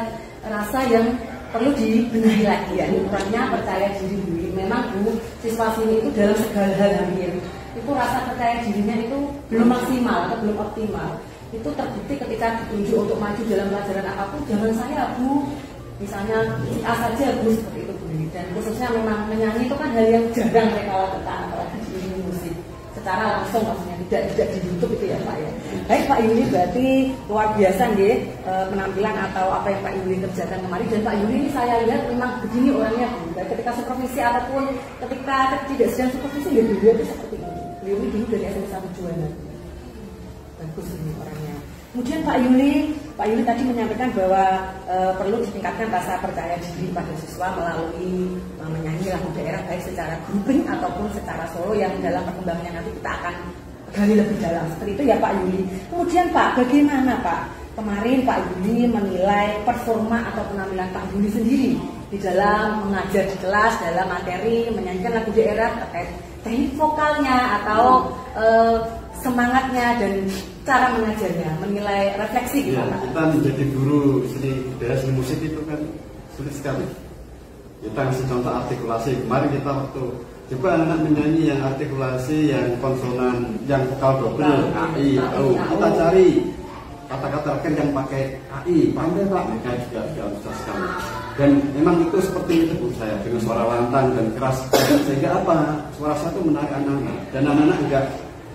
rasa yang perlu dibenahi lagi ya. Ukurannya percaya diri dulu. Memang Bu, siswa sini itu dalam segala hal hampir itu rasa percaya dirinya itu belum maksimal atau belum optimal. Itu terbukti ketika ditunjuk untuk maju dalam pelajaran apapun, jangan saya Bu, misalnya A saja Bu, seperti itu Bu. Dan khususnya memang menyanyi itu kan hal yang jarang mereka lakukan, apalagi di musik secara langsung, maksudnya tidak di YouTube itu ya Pak ya. Baik Pak Yuli, berarti luar biasa nih penampilan atau apa yang Pak Yuli kerjakan kemarin. Dan Pak Yuli ini saya lihat memang begini orangnya Bu. Dan ketika supervisi ataupun ketika tidak sedang supervisi ya beliau itu seperti ini. Beliau ini dulu dari SMP 1 Juwana. Bagus ini orangnya. Kemudian Pak Yuli tadi menyampaikan bahwa perlu ditingkatkan rasa percaya diri pada siswa melalui menyanyi lagu daerah baik secara grouping ataupun secara solo yang dalam perkembangannya nanti kita akan gali lebih dalam. Seperti itu ya Pak Yuli. Kemudian Pak, bagaimana Pak kemarin Pak Yuli menilai performa atau penampilan Pak Yuli sendiri di dalam mengajar di kelas dalam materi menyanyikan lagu daerah terkait teknik vokalnya atau semangatnya dan cara mengajarnya, menilai refleksi gitu. Ya, kita menjadi guru seni budaya, seni musik itu kan sulit sekali. Kita ngasih contoh artikulasi. Kemarin kita waktu coba anak menyanyi yang artikulasi, yang konsonan, yang vokal double, AI, kita cari kata-kata yang pakai AI, pandai Pak, mereka juga susah sekali. Dan memang itu seperti itu Bu saya, dengan suara lantang dan keras, sehingga apa? Suara satu menarik anak-anak, dan anak-anak enggak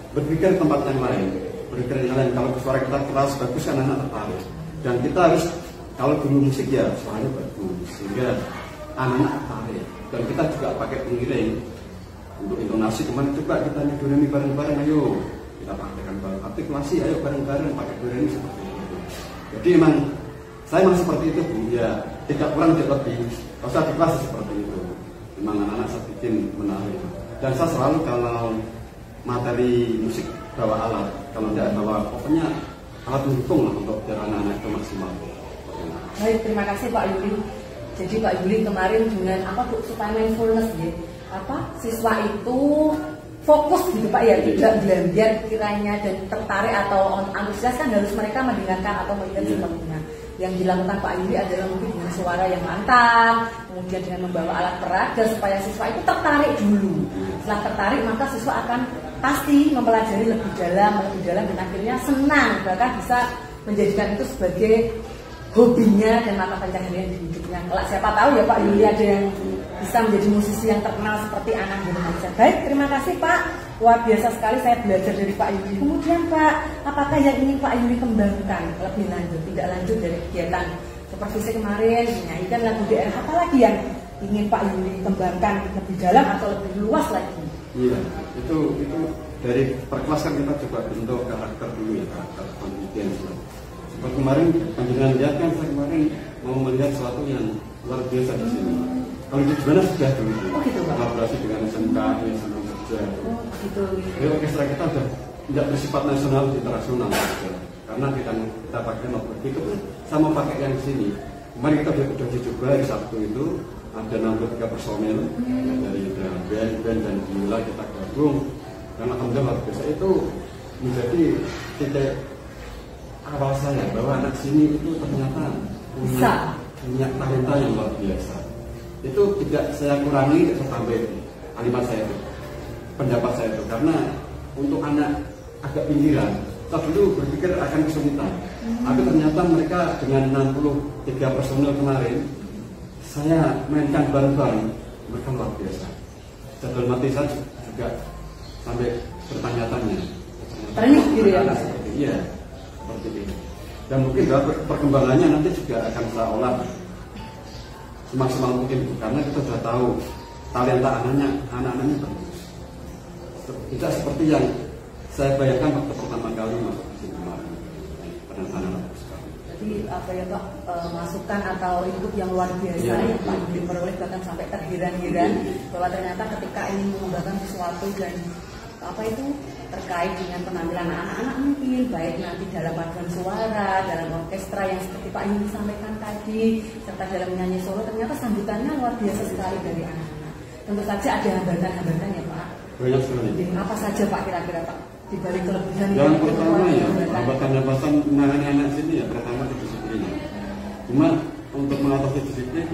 berpikir tempat yang lain. Berpikir yang lain, kalau suara kita keras bagus kan anak tertarik. Dan kita harus, kalau guru musik ya suaranya bagus, sehingga anak-anak tertarik. Dan kita juga pakai pengiring untuk intonasi. Kemarin coba kita do re mi bareng-bareng, ayo kita praktekkan bareng. Artikulasi, ayo bareng-bareng pakai do re mi seperti itu. Jadi memang Saya memang seperti itu Bu, ya tidak kurang tidak lebih. Kalau saya di kelas seperti itu, memang anak-anak saya bikin menarik. Dan saya selalu kalau materi musik bawa alat, kalau tidak bawa pokoknya alat mendukung lah untuk biar anak-anak itu maksimal. Baik, terima kasih Pak Yuli. Jadi Pak Yuli kemarin dengan apa Bu, supaya mindfulness ya, siswa itu fokus gitu Pak ya, tidak belajar kiranya dan tertarik atau antusias kan harus mereka mendengarkan atau melihat sepertinya. Yang dilakukan Pak Yuli adalah mungkin dengan suara yang mantap, kemudian dengan membawa alat peraga supaya siswa itu tertarik dulu. Setelah tertarik maka siswa akan pasti mempelajari lebih dalam dan akhirnya senang, bahkan bisa menjadikan itu sebagai hobinya dan mata pencaharian di hidupnya. Kelak siapa tahu ya Pak Yuli ada yang bisa menjadi musisi yang terkenal seperti Anang Yunansyah. Baik, terima kasih Pak. Luar biasa sekali saya belajar dari Pak Yuli. Kemudian Pak, apakah yang ingin Pak Yuli kembangkan lebih lanjut, tidak lanjut dari kegiatan supervisi kemarin, menyanyikan lagu daerah, apalagi yang ingin Pak Yuli kembangkan lebih dalam atau lebih luas lagi? Iya, itu dari perkelas kan kita coba bentuk karakter dulu ya, karakter confidence. Seperti kemarin panjenengan lihat kan, saya kemarin mau melihat sesuatu yang luar biasa di sini. Kalau di mana sudah dulu, kolaborasi dengan SMK, sama kerja. Gitu. Jadi orkestra kita sudah tidak bersifat nasional, internasional. Karena kita pakai notebook itu sama pakai yang di sini. Kemarin kita sudah dicoba di Sabtu itu ada 63 personel dari band dan viola kita gabung. Dan alhamdulillah biasa itu menjadi titik awal saya bahwa anak sini itu ternyata punya talenta yang luar biasa. Itu tidak saya kurangi, saya tambah kalimat saya itu, pendapat saya itu, karena untuk anak agak pinggiran, saya dulu berpikir akan kesulitan. Tapi ternyata mereka dengan 63 personel kemarin, saya mainkan bareng-bareng, mereka luar biasa. Jadwal mati saya juga sampai bertanya-tanya. Ternyata gitu ya Pak? Iya, seperti itu. Dan mungkin perkembangannya nanti juga akan saya olah semaksimal mungkin, karena kita sudah tahu talenta anak-anaknya bagus. Tidak seperti yang saya bayangkan waktu pertama kali masuk ke sini kemarin. Anak-anak bagus sekali. Jadi apa ya Pak, masukan atau input yang luar biasa yang Pak Yuli peroleh, bahkan sampai terheran-heran bahwa ternyata ketika ingin mengembangkan sesuatu dan apa itu terkait dengan penampilan anak-anak mungkin baik nanti dalam paduan suara, dalam orkestra yang seperti Pak Yuli sampaikan tadi, serta dalam menyanyi solo, ternyata sambutannya luar biasa sekali dari anak-anak. Tentu saja ada hambatan-hambatan ya Pak. Banyak sekali. Apa saja Pak kira-kira Pak di balik kelebihan yang pertama ya hambatan-hambatan menangani anak sini ya, pertama disiplin. Cuma untuk mengatasi disiplin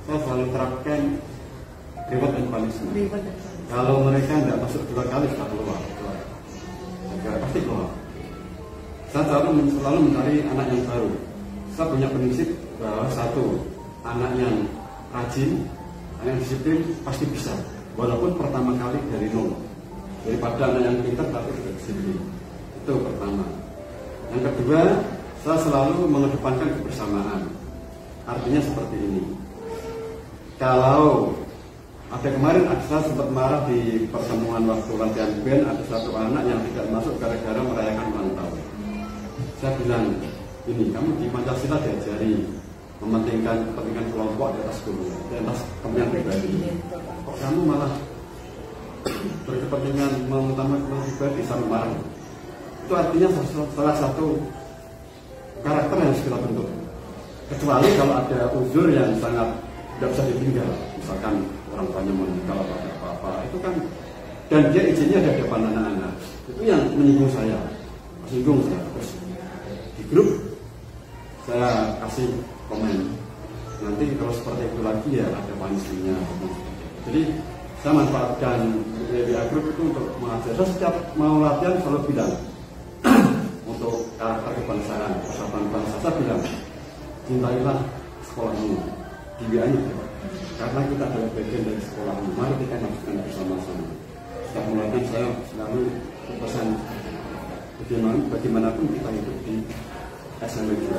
saya selalu terapkan reward and punishment. Kalau mereka tidak masuk 2 kali sudah keluar. Pasti keluar. Saya selalu mencari anak yang baru. Saya punya prinsip bahwa satu, anak yang rajin, anak yang disiplin pasti bisa, walaupun pertama kali dari nol. Daripada anak yang pintar tapi tidak disiplin. Itu pertama. Yang kedua, saya selalu mengedepankan kebersamaan. Artinya seperti ini. Kalau ada kemarin saya sempat marah di pertemuan waktu latihan band, ada satu anak yang tidak masuk gara-gara merayakan ulang tahun. Saya bilang, ini kamu di Pancasila diajari mementingkan kepentingan kelompok di atas guru, di atas kepentingan pribadi. Kok kamu malah berkepentingan mengutamakan kepentingan pribadi sama marah? Itu artinya salah satu karakter yang harus kita bentuk. Kecuali kalau ada uzur yang sangat tidak bisa ditinggal, misalkan orang tuanya meninggal atau apa-apa, itu kan, dan dia izinnya ada di depan anak-anak, itu yang menyinggung saya. Terus di grup saya kasih komen, nanti kalau seperti itu lagi ya ada punishment-nya. Jadi saya manfaatkan WA Group itu untuk mengajar. Saya setiap mau latihan selalu bilang untuk karakter kebangsaan, persatuan bangsa, saya bilang cintailah sekolahmu, di WA-nya, karena kita adalah bagian dari sekolahmu, mari kita lakukan bersama-sama. Setiap mulai saya selalu berpesan bagaimanapun kita hidup di SMA juga.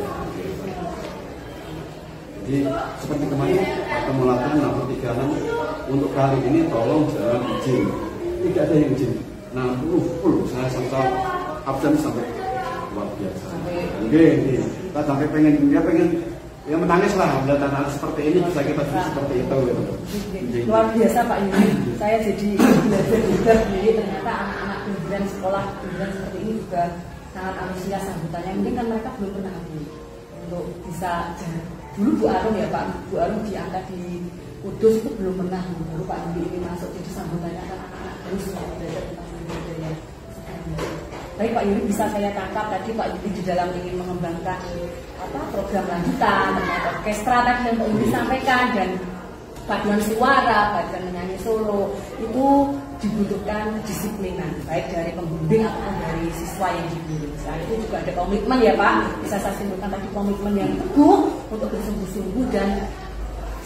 Jadi seperti kemarin ketemu latihan 63 untuk kali ini tolong jangan izin, tidak ada yang izin. 60 full saya sampai absen sampai luar biasa. Oke, kita sampai pengen ya menangis lah melihat anak seperti ini, bisa kita seperti itu. Luar biasa Pak Yuri, saya jadi belajar juga jadi ternyata anak-anak pinggiran sekolah pinggiran seperti ini juga sangat antusias sambutannya. Mungkin kan mereka belum pernah untuk bisa dulu Bu Arum ya Pak, Bu Arum diangkat di Kudus itu belum pernah, baru Pak Yuri ini masuk, jadi sambutannya kan anak-anak terus belajar tentang budaya. Baik Pak Yuri, bisa saya tangkap tadi Pak Yuri di dalam ingin mengembangkan program lanjutan terkait orkestra tadi yang Pak Yuri sampaikan dan paduan suara, paduan menyanyi solo itu dibutuhkan disiplinan baik dari pembimbing ataupun dari siswa yang dibimbing. Selain itu juga ada komitmen ya Pak, bisa saya simpulkan tadi komitmen yang teguh untuk bersungguh-sungguh dan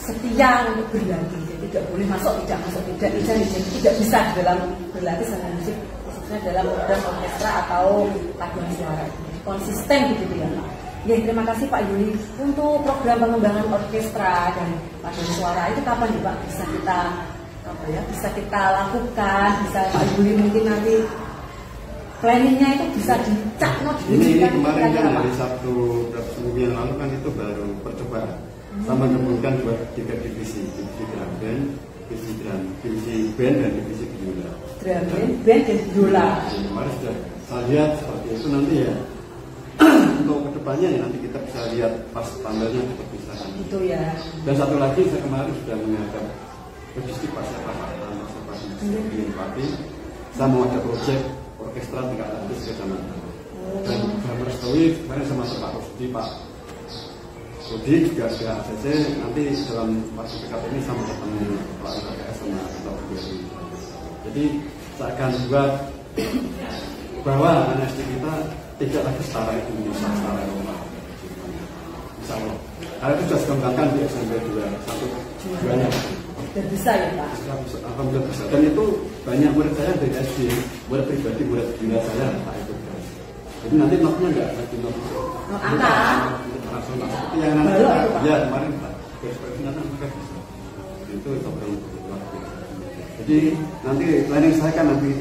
setia untuk berlatih. Jadi tidak boleh masuk tidak bisa dalam berlatih sama musik khususnya dalam program orkestra atau paduan suara. Konsisten gitu ya Pak. Ya, terima kasih Pak Yuli. Untuk program pengembangan orkestra dan paduan suara itu kapan nih Pak bisa kita lakukan? Bisa Pak Yuli mungkin nanti planningnya itu bisa dicak ini kemarin kan hari Sabtu beberapa minggu yang lalu kan itu baru percobaan sama gabungkan 3 divisi drum band, divisi band dan divisi biola. Drum band dan biola. Kemarin sudah saya lihat seperti itu, nanti ya untuk kedepannya ya nanti kita bisa lihat pas tanggalnya kita bisa. Itu ya. Dan satu lagi saya kemarin sudah menghadap logistik pasca-pasca Pati. Saya mau ada proyek orkestra tingkat atas kecamatan. Dan saya merestui kemarin sama Pak Rusdi, Pak Rudi juga sudah ACC. Nanti dalam waktu dekat ini sama ketemu Pak LKS sama Pak Rudi. Jadi saya akan buat bahwa NSD kita tidak lagi setara Indonesia, setara Eropa. Insya Allah. Karena itu sudah dikembangkan di SMP 2 nya. Dan bisa ya Pak? Alhamdulillah bisa. Dan itu banyak murid saya dari SD, murid pribadi, murid gila saya Pak itu. Jadi nanti notnya enggak lagi not angka nasional. Seperti yang nanti ya kemarin Pak, nanti mereka bisa. Itu program luar biasa. Jadi nanti planning saya kan nanti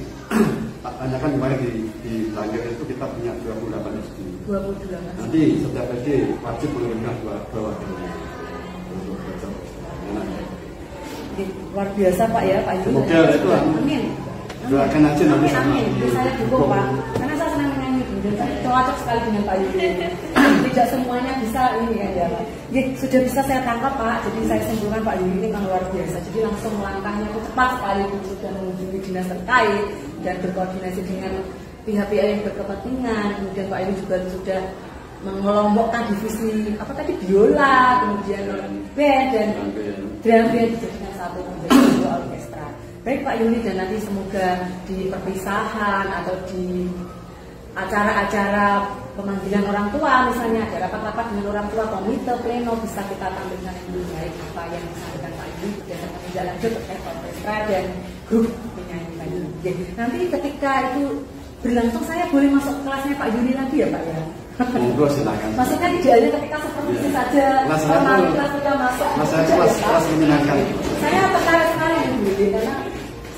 tanyakan kemarin di Langgar itu kita punya 28 SD. 28. Nanti setiap SD wajib mengirimkan bawah untuk belajar. Luar biasa Pak ya Pak Yuli. Semoga itu amin. Doakan aja nanti sama. Saya dukung Pak. Karena saya senang menyanyi dan saya cocok sekali dengan Pak Yuli. Tidak semuanya bisa ini ya Pak. Sudah bisa saya tangkap Pak. Jadi saya simpulkan Pak Yuli ini memang luar biasa. Jadi langsung langkahnya itu cepat sekali sudah mengunjungi dinas terkait dan berkoordinasi dengan pihak-pihak yang berkepentingan. Kemudian Pak Yuli juga sudah mengelompokkan divisi biola, kemudian band dan drum band dijadikan satu menjadi dua orkestra. Baik Pak Yuli, dan nanti semoga di perpisahan atau di acara-acara pemanggilan orang tua, misalnya ada rapat-rapat dengan orang tua, komite, pleno, bisa kita tampilkan yang lebih baik apa yang disampaikan Pak Yuli berdasarkan tindak lanjut terkait orkestra dan grup penyanyi Pak Yuli. Nanti ketika itu berlangsung saya boleh masuk kelasnya Pak Yuli lagi ya Pak ya? Monggo silakan. Maksudnya tidak hanya ketika seperti itu saja. Kelas kita masuk. Kelas menyenangkan. Saya tertarik sekali Bu, karena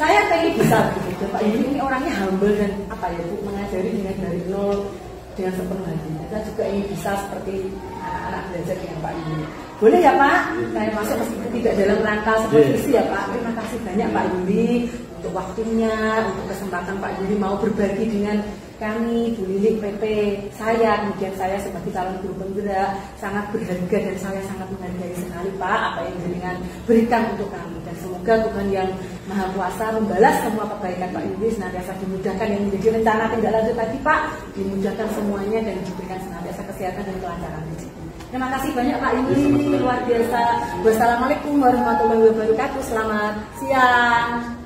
saya pengen bisa begitu. Pak Yuli ini orangnya humble dan Bu, mengajari dengan dari nol dengan sepenuh hati. Kita juga ingin bisa seperti anak-anak belajar dengan Pak Yuli. Boleh ya Pak? Saya masuk meskipun tidak dalam rangka supervisi ya Pak. Terima kasih banyak Pak Yuli untuk waktunya, untuk kesempatan Pak Yuli mau berbagi dengan kami, Bu Lili, PP, saya, kemudian saya sebagai calon guru penggerak sangat berharga dan saya sangat menghargai sekali Pak apa yang jenengan berikan untuk kami, dan semoga Tuhan yang Maha Kuasa membalas semua kebaikan Pak Yuli, senantiasa dimudahkan yang menjadi rencana tindak lanjut tadi Pak, dimudahkan semuanya dan diberikan senantiasa kesehatan dan kelancaran rezeki. Terima kasih banyak Pak Yuli, luar biasa. Wassalamualaikum warahmatullahi wabarakatuh. Selamat siang.